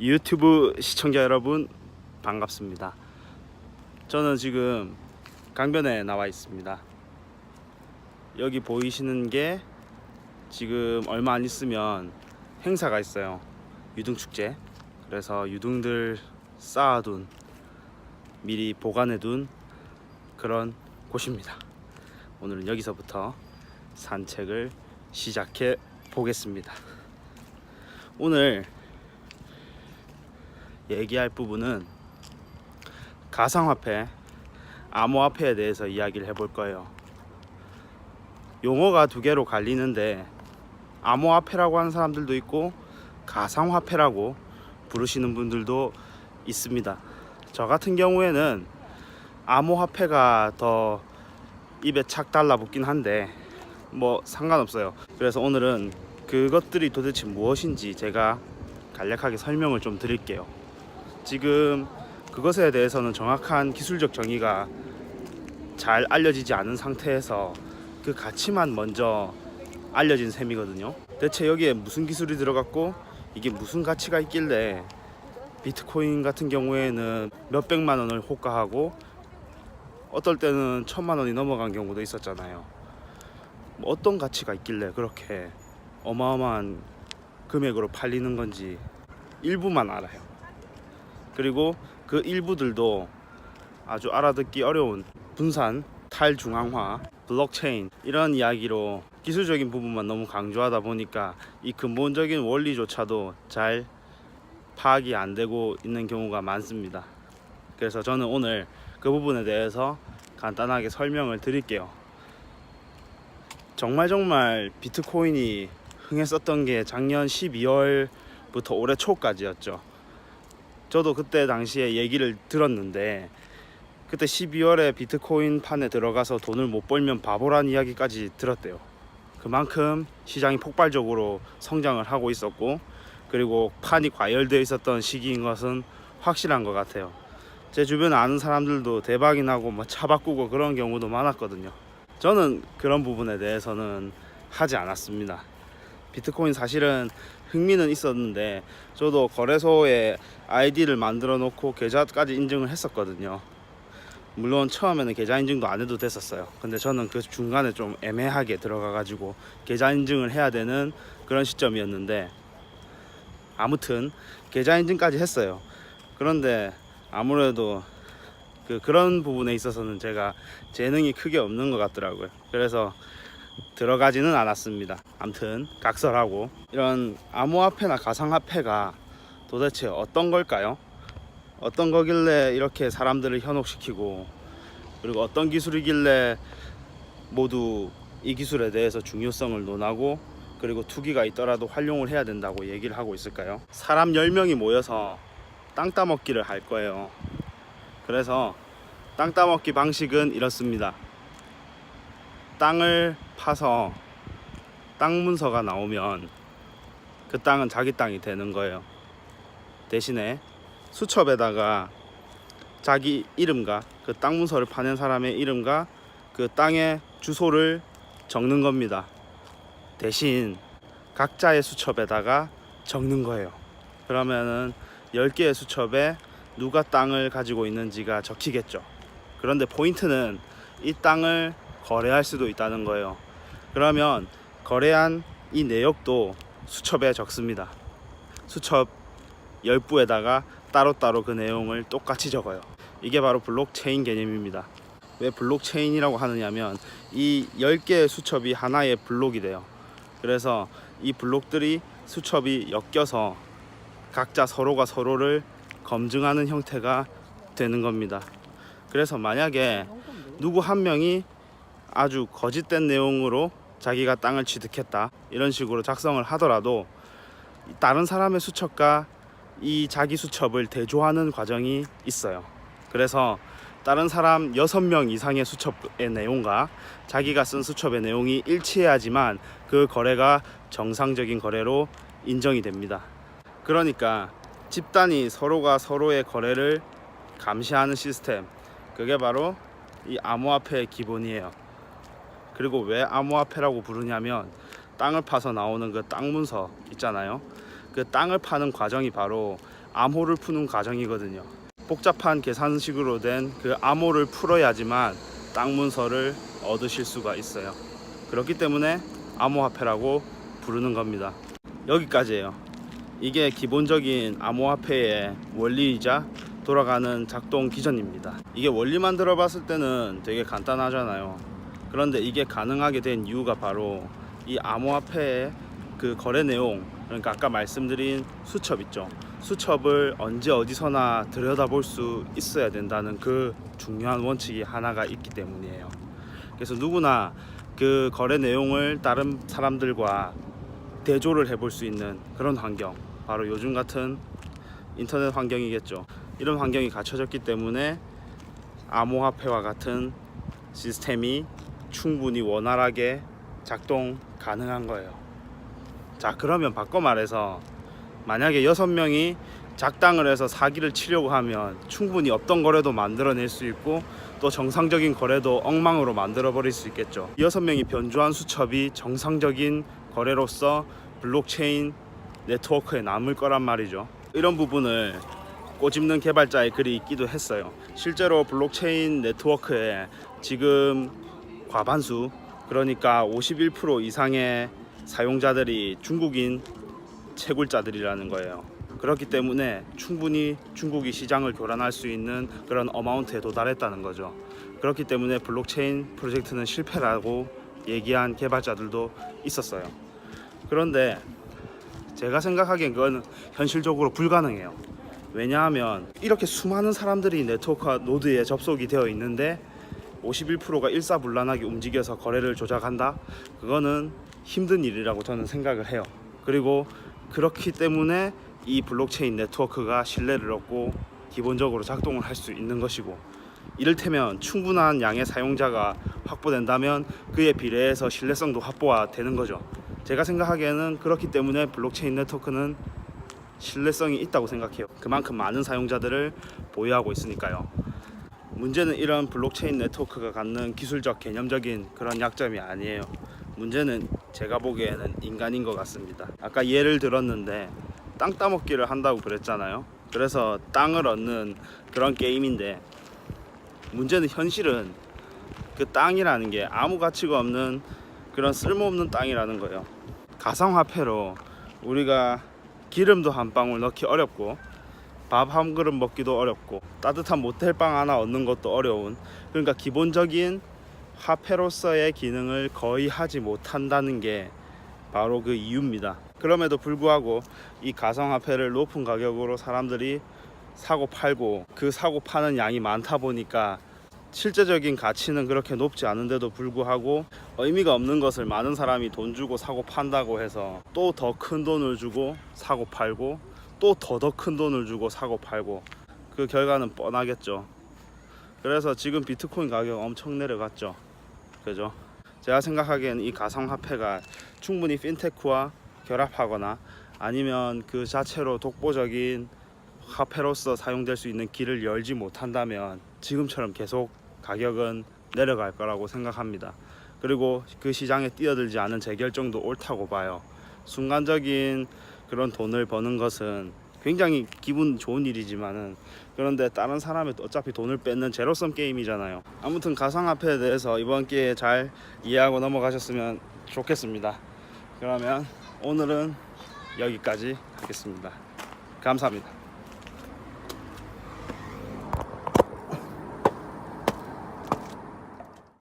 유튜브 시청자 여러분 반갑습니다. 저는 지금 강변에 나와 있습니다. 여기 보이시는 게 지금 얼마 안 있으면 행사가 있어요. 유등축제. 그래서 유등들 쌓아둔, 미리 보관해둔 그런 곳입니다. 오늘은 여기서부터 산책을 시작해 보겠습니다. 오늘 얘기할 부분은 가상화폐, 암호화폐에 대해서 이야기를 해볼 거예요. 용어가 두 개로 갈리는데 암호화폐라고 하는 사람들도 있고 가상화폐라고 부르시는 분들도 있습니다. 저 같은 경우에는 암호화폐가 더 입에 착 달라붙긴 한데 뭐 상관없어요. 그래서 오늘은 그것들이 도대체 무엇인지 제가 간략하게 설명을 좀 드릴게요. 지금 그것에 대해서는 정확한 기술적 정의가 잘 알려지지 않은 상태에서 그 가치만 먼저 알려진 셈이거든요. 대체 여기에 무슨 기술이 들어갔고 이게 무슨 가치가 있길래 비트코인 같은 경우에는 몇백만 원을 호가하고 어떨 때는 1000만 원이 넘어간 경우도 있었잖아요. 뭐 어떤 가치가 있길래 그렇게 어마어마한 금액으로 팔리는 건지 일부만 알아요. 그리고 그 일부들도 아주 알아듣기 어려운 분산, 탈중앙화, 블록체인 이런 이야기로 기술적인 부분만 너무 강조하다 보니까 이 근본적인 원리조차도 잘 파악이 안 되고 있는 경우가 많습니다. 그래서 저는 오늘 그 부분에 대해서 간단하게 설명을 드릴게요. 정말 비트코인이 흥했었던 게 작년 12월부터 올해 초까지였죠. 저도 그때 당시에 얘기를 들었는데 그때 12월에 비트코인 판에 들어가서 돈을 못 벌면 바보란 이야기까지 들었대요. 그만큼 시장이 폭발적으로 성장을 하고 있었고 그리고 판이 과열되어 있었던 시기인 것은 확실한 것 같아요. 제 주변에 아는 사람들도 대박이 나고 뭐 차 바꾸고 그런 경우도 많았거든요. 저는 그런 부분에 대해서는 하지 않았습니다. 비트코인 사실은 흥미는 있었는데 저도 거래소에 아이디를 만들어 놓고 계좌까지 인증을 했었거든요. 물론 처음에는 계좌 인증도 안 해도 됐었어요. 근데 저는 그 중간에 좀 애매하게 들어가 가지고 계좌 인증을 해야 되는 그런 시점이었는데 아무튼 계좌 인증까지 했어요. 그런데 아무래도 그런 부분에 있어서는 제가 재능이 크게 없는 것 같더라고요. 그래서 들어가지는 않았습니다. 아무튼 각설하고, 이런 암호화폐나 가상화폐가 도대체 어떤 걸까요? 어떤 거길래 이렇게 사람들을 현혹시키고, 그리고 어떤 기술이길래 모두 이 기술에 대해서 중요성을 논하고 그리고 투기가 있더라도 활용을 해야 된다고 얘기를 하고 있을까요? 사람 10명이 모여서 땅 따먹기를 할 거예요. 그래서 땅 따먹기 방식은 이렇습니다. 땅을 파서 땅 문서가 나오면 그 땅은 자기 땅이 되는 거예요. 대신에 수첩에다가 자기 이름과 그 땅 문서를 파낸 사람의 이름과 그 땅의 주소를 적는 겁니다. 대신 각자의 수첩에다가 적는 거예요. 그러면은 10개의 수첩에 누가 땅을 가지고 있는지가 적히겠죠. 그런데 포인트는 이 땅을 거래할 수도 있다는 거예요. 그러면 거래한 이 내역도 수첩에 적습니다. 수첩 10부에다가 따로따로 그 내용을 똑같이 적어요. 이게 바로 블록체인 개념입니다. 왜 블록체인이라고 하느냐면 이 10개의 수첩이 하나의 블록이 돼요. 그래서 이 블록들이 수첩이 엮여서 각자 서로가 서로를 검증하는 형태가 되는 겁니다. 그래서 만약에 누구 한 명이 아주 거짓된 내용으로 자기가 땅을 취득했다 이런 식으로 작성을 하더라도 다른 사람의 수첩과 이 자기 수첩을 대조하는 과정이 있어요. 그래서 다른 사람 6명 이상의 수첩의 내용과 자기가 쓴 수첩의 내용이 일치해야지만 그 거래가 정상적인 거래로 인정이 됩니다. 그러니까 집단이 서로가 서로의 거래를 감시하는 시스템, 그게 바로 이 암호화폐의 기본이에요. 그리고 왜 암호화폐라고 부르냐면 땅을 파서 나오는 그 땅 문서 있잖아요. 그 땅을 파는 과정이 바로 암호를 푸는 과정이거든요. 복잡한 계산식으로 된 그 암호를 풀어야지만 땅 문서를 얻으실 수가 있어요. 그렇기 때문에 암호화폐라고 부르는 겁니다. 여기까지예요. 이게 기본적인 암호화폐의 원리이자 돌아가는 작동 기전입니다. 이게 원리만 들어봤을 때는 되게 간단하잖아요. 그런데 이게 가능하게 된 이유가 바로 이 암호화폐의 그 거래 내용, 그러니까 아까 말씀드린 수첩 있죠. 수첩을 언제 어디서나 들여다볼 수 있어야 된다는 그 중요한 원칙이 하나가 있기 때문이에요. 그래서 누구나 그 거래 내용을 다른 사람들과 대조를 해볼 수 있는 그런 환경, 바로 요즘 같은 인터넷 환경이겠죠. 이런 환경이 갖춰졌기 때문에 암호화폐와 같은 시스템이 충분히 원활하게 작동 가능한 거예요. 자, 그러면 바꿔 말해서 만약에 6명이 작당을 해서 사기를 치려고 하면 충분히 없던 거래도 만들어낼 수 있고 또 정상적인 거래도 엉망으로 만들어 버릴 수 있겠죠. 6명이 변조한 수첩이 정상적인 거래로서 블록체인 네트워크에 남을 거란 말이죠. 이런 부분을 꼬집는 개발자의 글이 있기도 했어요. 실제로 블록체인 네트워크에 지금 과반수, 그러니까 51% 이상의 사용자들이 중국인 채굴자들이라는 거예요. 그렇기 때문에 충분히 중국이 시장을 교란할 수 있는 그런 어마운트에 도달했다는 거죠. 그렇기 때문에 블록체인 프로젝트는 실패라고 얘기한 개발자들도 있었어요. 그런데 제가 생각하기엔 그건 현실적으로 불가능해요. 왜냐하면 이렇게 수많은 사람들이 네트워크 노드에 접속이 되어 있는데 51%가 일사불란하게 움직여서 거래를 조작한다? 그거는 힘든 일이라고 저는 생각을 해요. 그리고 그렇기 때문에 이 블록체인 네트워크가 신뢰를 얻고 기본적으로 작동을 할 수 있는 것이고, 이를테면 충분한 양의 사용자가 확보된다면 그에 비례해서 신뢰성도 확보가 되는 거죠. 제가 생각하기에는 그렇기 때문에 블록체인 네트워크는 신뢰성이 있다고 생각해요. 그만큼 많은 사용자들을 보유하고 있으니까요. 문제는 이런 블록체인 네트워크가 갖는 기술적 개념적인 그런 약점이 아니에요. 문제는 제가 보기에는 인간인 것 같습니다. 아까 예를 들었는데 땅 따먹기를 한다고 그랬잖아요. 그래서 땅을 얻는 그런 게임인데, 문제는 현실은 그 땅이라는 게 아무 가치가 없는 그런 쓸모없는 땅이라는 거예요. 가상화폐로 우리가 기름도 한 방울 넣기 어렵고 밥 한 그릇 먹기도 어렵고 따뜻한 모텔방 하나 얻는 것도 어려운, 그러니까 기본적인 화폐로서의 기능을 거의 하지 못한다는 게 바로 그 이유입니다. 그럼에도 불구하고 이 가상화폐를 높은 가격으로 사람들이 사고 팔고, 그 사고 파는 양이 많다 보니까 실제적인 가치는 그렇게 높지 않은데도 불구하고 의미가 없는 것을 많은 사람이 돈 주고 사고 판다고 해서 또 더 큰 돈을 주고 사고 팔고 또 더 큰 돈을 주고 사고 팔고, 그 결과는 뻔하겠죠. 그래서 지금 비트코인 가격 엄청 내려갔죠. 그죠? 제가 생각하기에는 이 가상화폐가 충분히 핀테크와 결합하거나 아니면 그 자체로 독보적인 화폐로서 사용될 수 있는 길을 열지 못한다면 지금처럼 계속 가격은 내려갈 거라고 생각합니다. 그리고 그 시장에 뛰어들지 않은 제 결정도 옳다고 봐요. 순간적인 그런 돈을 버는 것은 굉장히 기분 좋은 일이지만은, 그런데 다른 사람의 어차피 돈을 뺏는 제로섬 게임이잖아요. 아무튼 가상화폐에 대해서 이번 기회에 잘 이해하고 넘어가셨으면 좋겠습니다. 그러면 오늘은 여기까지 하겠습니다. 감사합니다.